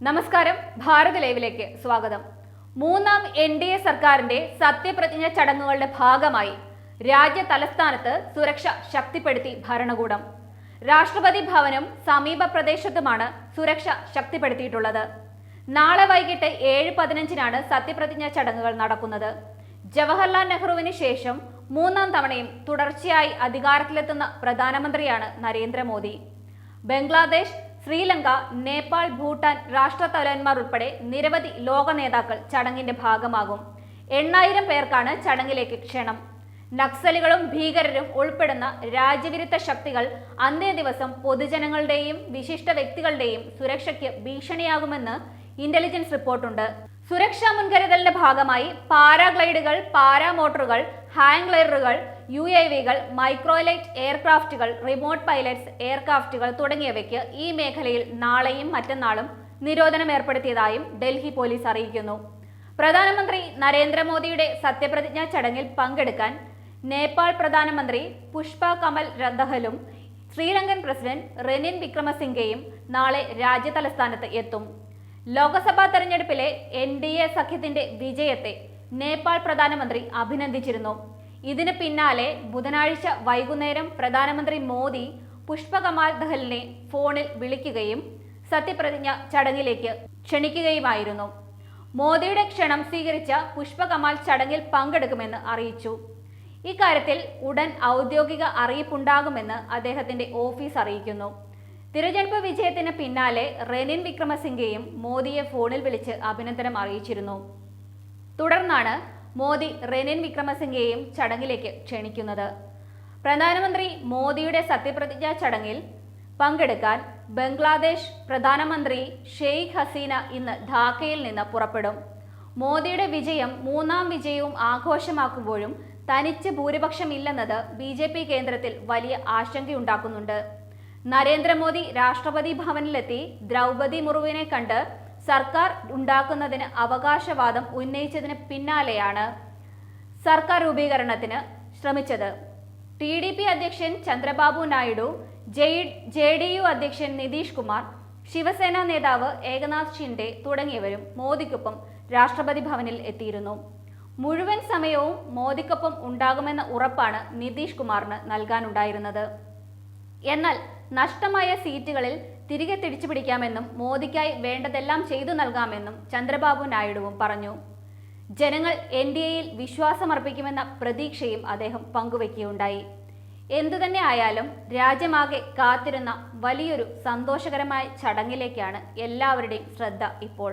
നമസ്കാരം, ഭാരത് ലൈവിലേക്ക് സ്വാഗതം. മൂന്നാം NDA സർക്കാരിന്റെ സത്യപ്രതിജ്ഞ ചടങ്ങുകളുടെ ഭാഗമായി രാജ്യ തലസ്ഥാനത്ത് സുരക്ഷ ശക്തിപ്പെടുത്തി ഭരണകൂടം. രാഷ്ട്രപതി ഭവനും സമീപ പ്രദേശത്തുമാണ് സുരക്ഷ ശക്തിപ്പെടുത്തിയിട്ടുള്ളത്. നാളെ വൈകിട്ട് 7:15 സത്യപ്രതിജ്ഞ ചടങ്ങുകൾ നടക്കുന്നത്. ജവഹർലാൽ നെഹ്റുവിന് ശേഷം മൂന്നാം തവണയും തുടർച്ചയായി അധികാരത്തിലെത്തുന്ന പ്രധാനമന്ത്രിയാണ് നരേന്ദ്രമോദി. ബംഗ്ലാദേശ്, ശ്രീലങ്ക, നേപ്പാൾ, ഭൂട്ടാൻ രാഷ്ട്രതലവന്മാർ ഉൾപ്പെടെ നിരവധി ലോക നേതാക്കൾ ചടങ്ങിന്റെ ഭാഗമാകും. 8000 പേർക്കാണ് ചടങ്ങിലേക്ക് ക്ഷണം. നക്സലുകളും ഭീകരരും ഉൾപ്പെടുന്ന രാജ്യവിരുദ്ധ ശക്തികൾ അന്നേ ദിവസം പൊതുജനങ്ങളുടെയും വിശിഷ്ട വ്യക്തികളുടെയും സുരക്ഷയ്ക്ക് ഭീഷണിയാകുമെന്ന് ഇന്റലിജൻസ് റിപ്പോർട്ടുണ്ട്. സുരക്ഷാ മുൻകരുതലിന്റെ ഭാഗമായി പാരാഗ്ലൈഡുകൾ, പാരാമോട്ടറുകൾ, ഹാങ് ഗ്ലൈഡറുകൾ, UAVകൾ, മൈക്രോലൈറ്റ് എയർക്രാഫ്റ്റുകൾ, റിമോട്ട് പൈലറ്റ്സ് എയർക്രാഫ്റ്റുകൾ തുടങ്ങിയവയ്ക്ക് ഈ മേഖലയിൽ നാളെയും മറ്റന്നാളും നിരോധനം ഏർപ്പെടുത്തിയതായും ഡൽഹി പോലീസ് അറിയിക്കുന്നു. പ്രധാനമന്ത്രി നരേന്ദ്രമോദിയുടെ സത്യപ്രതിജ്ഞാ ചടങ്ങിൽ പങ്കെടുക്കാൻ നേപ്പാൾ പ്രധാനമന്ത്രി പുഷ്പ കമൽ ദഹലും ശ്രീലങ്കൻ പ്രസിഡന്റ് റെനിൻ വിക്രമസിംഗെയും നാളെ രാജ്യതലസ്ഥാനത്ത് എത്തും. ലോക്സഭാ തെരഞ്ഞെടുപ്പിലെ NDA സഖ്യത്തിന്റെ വിജയത്തെ നേപ്പാൾ പ്രധാനമന്ത്രി അഭിനന്ദിച്ചിരുന്നു. ഇതിന് പിന്നാലെ ബുധനാഴ്ച വൈകുന്നേരം പ്രധാനമന്ത്രി മോദി പുഷ്പ കമാൽ ദഹലിനെ ഫോണിൽ വിളിക്കുകയും സത്യപ്രതിജ്ഞ ചടങ്ങിലേക്ക് ക്ഷണിക്കുകയുമായിരുന്നു. മോദിയുടെ ക്ഷണം സ്വീകരിച്ച പുഷ്പ കമാൽ ചടങ്ങിൽ പങ്കെടുക്കുമെന്ന് അറിയിച്ചു. ഇക്കാര്യത്തിൽ ഉടൻ ഔദ്യോഗിക അറിയിപ്പുണ്ടാകുമെന്ന് അദ്ദേഹത്തിന്റെ ഓഫീസ് അറിയിക്കുന്നു. തിരഞ്ഞെടുപ്പ് വിജയത്തിന് പിന്നാലെ റെനിൻ വിക്രമസിംഗെയും മോദിയെ ഫോണിൽ വിളിച്ച് അഭിനന്ദനം അറിയിച്ചിരുന്നു. തുടർന്നാണ് മോദി റെനിൻ വിക്രമസിംഗെയും ചടങ്ങിലേക്ക് ക്ഷണിക്കുന്നത്. പ്രധാനമന്ത്രി മോദിയുടെ സത്യപ്രതിജ്ഞാ ചടങ്ങിൽ പങ്കെടുക്കാൻ ബംഗ്ലാദേശ് പ്രധാനമന്ത്രി ഷെയ്ഖ് ഹസീന ഇന്ന് ധാക്കയിൽ നിന്ന് പുറപ്പെടും. മോദിയുടെ വിജയം മൂന്നാം വിജയവും ആഘോഷമാക്കുമ്പോഴും തനിച്ച് ഭൂരിപക്ഷമില്ലെന്നത് BJP കേന്ദ്രത്തിൽ വലിയ ആശങ്കയുണ്ടാക്കുന്നുണ്ട്. നരേന്ദ്രമോദി രാഷ്ട്രപതി ഭവനിലെത്തി ദ്രൗപദി മുർമുവിനെ കണ്ട് സർക്കാർ ഉണ്ടാക്കുന്നതിന് അവകാശവാദം ഉന്നയിച്ചതിന് പിന്നാലെയാണ് സർക്കാർ രൂപീകരണത്തിന് ശ്രമിച്ചത്. TDP അധ്യക്ഷൻ ചന്ദ്രബാബു നായിഡു, JDU അധ്യക്ഷൻ നിതീഷ് കുമാർ, ശിവസേന നേതാവ് ഏകനാഥ് ഷിൻഡെ തുടങ്ങിയവരും മോദിക്കൊപ്പം രാഷ്ട്രപതി ഭവനിൽ എത്തിയിരുന്നു. മുഴുവൻ സമയവും മോദിക്കൊപ്പം ഉണ്ടാകുമെന്ന ഉറപ്പാണ് നിതീഷ് കുമാറിന് നൽകാനുണ്ടായിരുന്നത്. എന്നാൽ നഷ്ടമായ സീറ്റുകളിൽ തിരികെ തിരിച്ചുപിടിക്കാമെന്നും മോദിക്കായി വേണ്ടതെല്ലാം ചെയ്തു നൽകാമെന്നും ചന്ദ്രബാബു നായിഡുവും പറഞ്ഞു. ജനങ്ങൾ NDAയിൽ വിശ്വാസമർപ്പിക്കുമെന്ന പ്രതീക്ഷയും അദ്ദേഹം പങ്കുവയ്ക്കുകയുണ്ടായി. എന്തുതന്നെ ആയാലും രാജ്യമാകെ കാത്തിരുന്ന വലിയൊരു സന്തോഷകരമായ ചടങ്ങിലേക്കാണ് എല്ലാവരുടെയും ശ്രദ്ധ ഇപ്പോൾ.